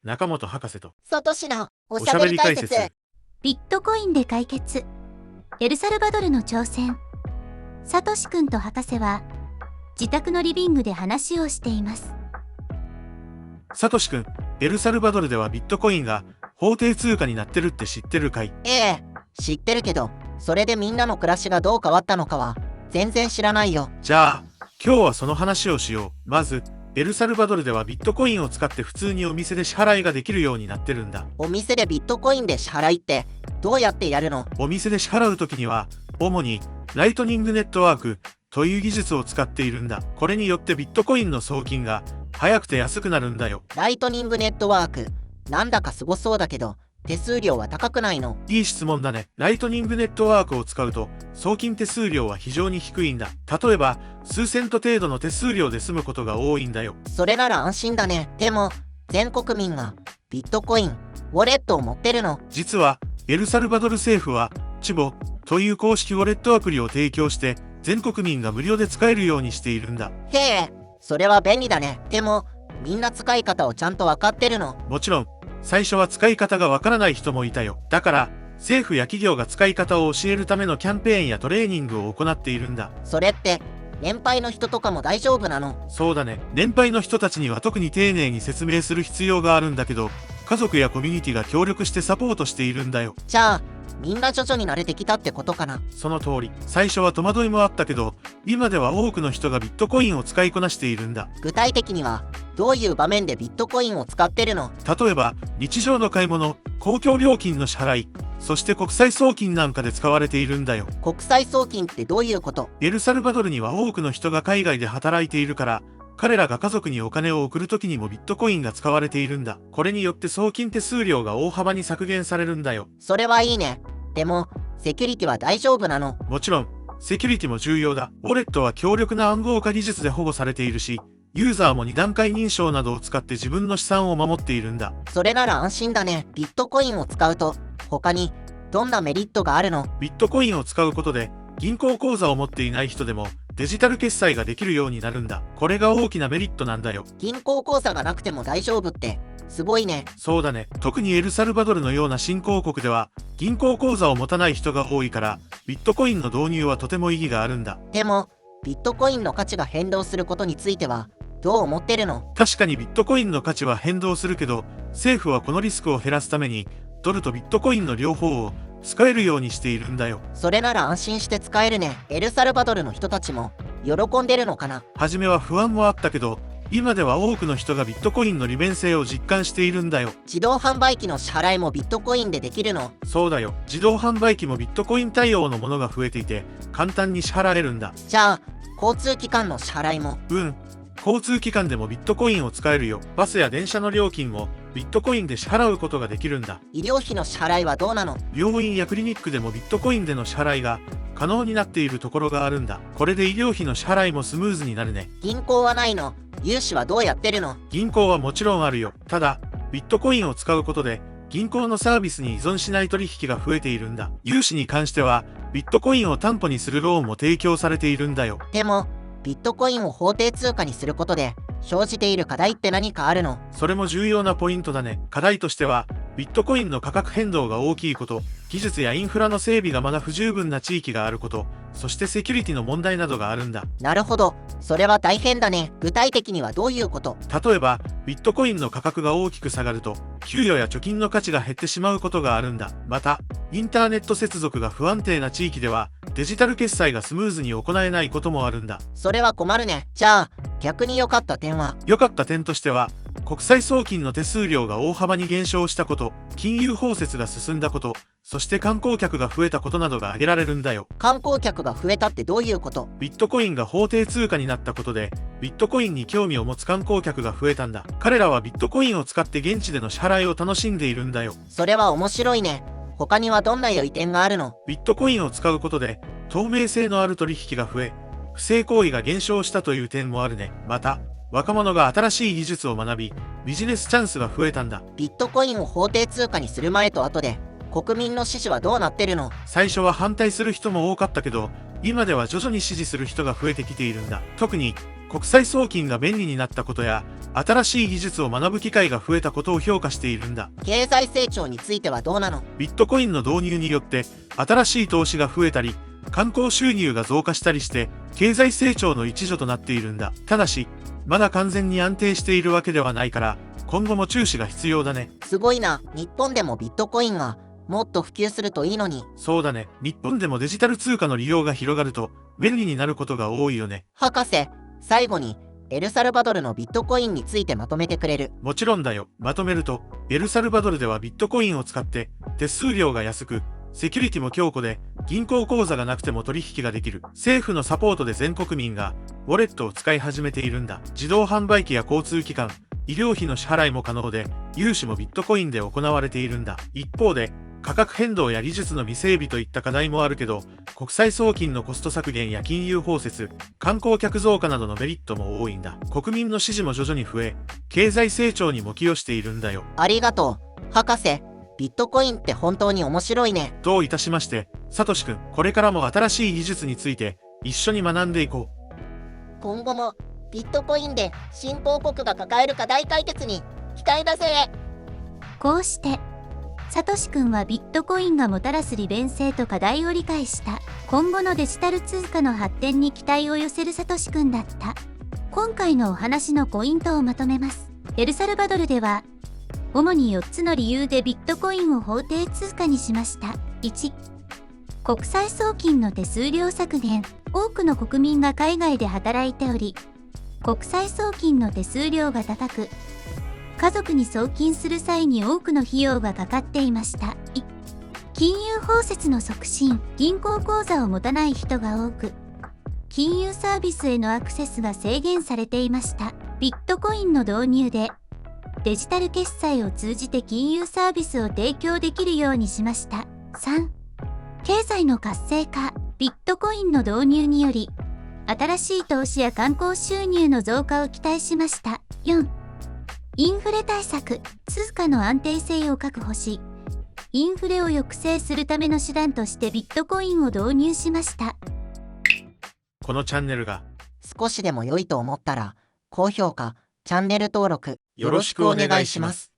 中本博士とサトシのおおしゃべしゃべりり解説。解説。ビットコインで解決。エルサルバドルの挑戦。サトシ君と博士は自宅のリビングで話をしています。サトシ君、エルサルバドルではビットコインが法定通貨になってるって知ってるかい？ええ、知ってるけど、それでみんなの暮らしがどう変わったのかは全然知らないよ。じゃあ、今日はその話をしよう。まず、エルサルバドルではビットコインを使って普通にお店で支払いができるようになってるんだ。お店でビットコインで支払いってどうやってやるの？お店で支払うときには、主にライトニングネットワークという技術を使っているんだ。これによってビットコインの送金が早くて安くなるんだよ。ライトニングネットワーク、なんだかすごそうだけど、手数料は高くないの？いい質問だね。ライトニングネットワークを使うと送金手数料は非常に低いんだ。例えば数セント程度の手数料で済むことが多いんだよ。それなら安心だね。でも、全国民がビットコイン、ウォレットを持ってるの？実はエルサルバドル政府はチボという公式ウォレットアプリを提供して全国民が無料で使えるようにしているんだ。へえ、それは便利だね。でも、みんな使い方をちゃんと分かってるの？もちろん最初は使い方がわからない人もいたよ。だから政府や企業が使い方を教えるためのキャンペーンやトレーニングを行っているんだ。それって年配の人とかも大丈夫なの？そうだね。年配の人たちには特に丁寧に説明する必要があるんだけど、家族やコミュニティが協力してサポートしているんだよ。じゃあみんな徐々に慣れてきたってことかな？その通り。最初は戸惑いもあったけど、今では多くの人がビットコインを使いこなしているんだ。具体的にはどういう場面でビットコインを使ってるの？例えば日常の買い物、公共料金の支払い、そして国際送金なんかで使われているんだよ。国際送金ってどういうこと？エルサルバドルには多くの人が海外で働いているから、彼らが家族にお金を送るときにもビットコインが使われているんだ。これによって送金手数料が大幅に削減されるんだよ。それはいいね。でもセキュリティは大丈夫なの？もちろんセキュリティも重要だ。ウォレットは強力な暗号化技術で保護されているし、ユーザーも2段階認証などを使って自分の資産を守っているんだ。それなら安心だね。ビットコインを使うと他にどんなメリットがあるの？ビットコインを使うことで銀行口座を持っていない人でもデジタル決済ができるようになるんだ。これが大きなメリットなんだよ。銀行口座がなくても大丈夫ってすごいね。そうだね。特にエルサルバドルのような新興国では銀行口座を持たない人が多いから、ビットコインの導入はとても意義があるんだ。でもビットコインの価値が変動することについてはどう思ってるの？確かにビットコインの価値は変動するけど、政府はこのリスクを減らすためにドルとビットコインの両方を使えるようにしているんだよ。それなら安心して使えるね。エルサルバドルの人たちも喜んでるのかな？初めは不安もあったけど、今では多くの人がビットコインの利便性を実感しているんだよ。自動販売機の支払いもビットコインでできるの？そうだよ。自動販売機もビットコイン対応のものが増えていて、簡単に支払えるんだ。じゃあ交通機関の支払いも？交通機関でもビットコインを使えるよ。バスや電車の料金もビットコインで支払うことができるんだ。医療費の支払いはどうなの？病院やクリニックでもビットコインでの支払いが可能になっているところがあるんだ。これで医療費の支払いもスムーズになるね。銀行はないの？融資はどうやってるの？銀行はもちろんあるよ。ただ、ビットコインを使うことで銀行のサービスに依存しない取引が増えているんだ。融資に関してはビットコインを担保にするローンも提供されているんだよ。でもビットコインを法定通貨にすることで生じている課題って何かあるの？それも重要なポイントだね。課題としてはビットコインの価格変動が大きいこと、技術やインフラの整備がまだ不十分な地域があること、そしてセキュリティの問題などがあるんだ。なるほど。それは大変だね。具体的にはどういうこと？例えばビットコインの価格が大きく下がると給与や貯金の価値が減ってしまうことがあるんだ。またインターネット接続が不安定な地域ではデジタル決済がスムーズに行えないこともあるんだ。それは困るね。じゃあ逆に良かった点は？良かった点としては、国際送金の手数料が大幅に減少したこと、金融包摂が進んだこと、そして観光客が増えたことなどが挙げられるんだよ。観光客が増えたってどういうこと？ビットコインが法定通貨になったことで、ビットコインに興味を持つ観光客が増えたんだ。彼らはビットコインを使って現地での支払いを楽しんでいるんだよ。それは面白いね。他にはどんな良い点があるの？ビットコインを使うことで透明性のある取引が増え、不正行為が減少したという点もあるね。また若者が新しい技術を学び、ビジネスチャンスが増えたんだ。ビットコインを法定通貨にする前と後で国民の支持はどうなってるの？最初は反対する人も多かったけど、今では徐々に支持する人が増えてきているんだ。特に国際送金が便利になったことや、新しい技術を学ぶ機会が増えたことを評価しているんだ。経済成長についてはどうなの？ビットコインの導入によって、新しい投資が増えたり、観光収入が増加したりして、経済成長の一助となっているんだ。ただし、まだ完全に安定しているわけではないから、今後も注視が必要だね。すごいな。日本でもビットコインがもっと普及するといいのに。そうだね。日本でもデジタル通貨の利用が広がると、便利になることが多いよね。博士、最後にエルサルバドルのビットコインについてまとめてくれる？もちろんだよ。まとめると、エルサルバドルではビットコインを使って、手数料が安く、セキュリティも強固で、銀行口座がなくても取引ができる。政府のサポートで全国民が、ウォレットを使い始めているんだ。自動販売機や交通機関、医療費の支払いも可能で、融資もビットコインで行われているんだ。一方で、価格変動や技術の未整備といった課題もあるけど、国際送金のコスト削減や金融包摂、観光客増加などのメリットも多いんだ。国民の支持も徐々に増え、経済成長にも寄与しているんだよ。ありがとう。博士、ビットコインって本当に面白いね。どういたしまして、サトシ君、これからも新しい技術について一緒に学んでいこう。今後もビットコインで新興国が抱える課題解決に期待だぜ。こうして、サトシ君はビットコインがもたらす利便性と課題を理解した。今後のデジタル通貨の発展に期待を寄せるサトシ君だった。今回のお話のポイントをまとめます。エルサルバドルでは、主に4つの理由でビットコインを法定通貨にしました。1、国際送金の手数料削減。多くの国民が海外で働いており、国際送金の手数料が高く、家族に送金する際に多くの費用がかかっていました。金融包摂の促進。銀行口座を持たない人が多く、金融サービスへのアクセスが制限されていました。ビットコインの導入で、デジタル決済を通じて金融サービスを提供できるようにしました。3、経済の活性化。ビットコインの導入により、新しい投資や観光収入の増加を期待しました。4、インフレ対策。通貨の安定性を確保し、インフレを抑制するための手段としてビットコインを導入しました。このチャンネルが少しでも良いと思ったら、高評価、チャンネル登録、よろしくお願いします。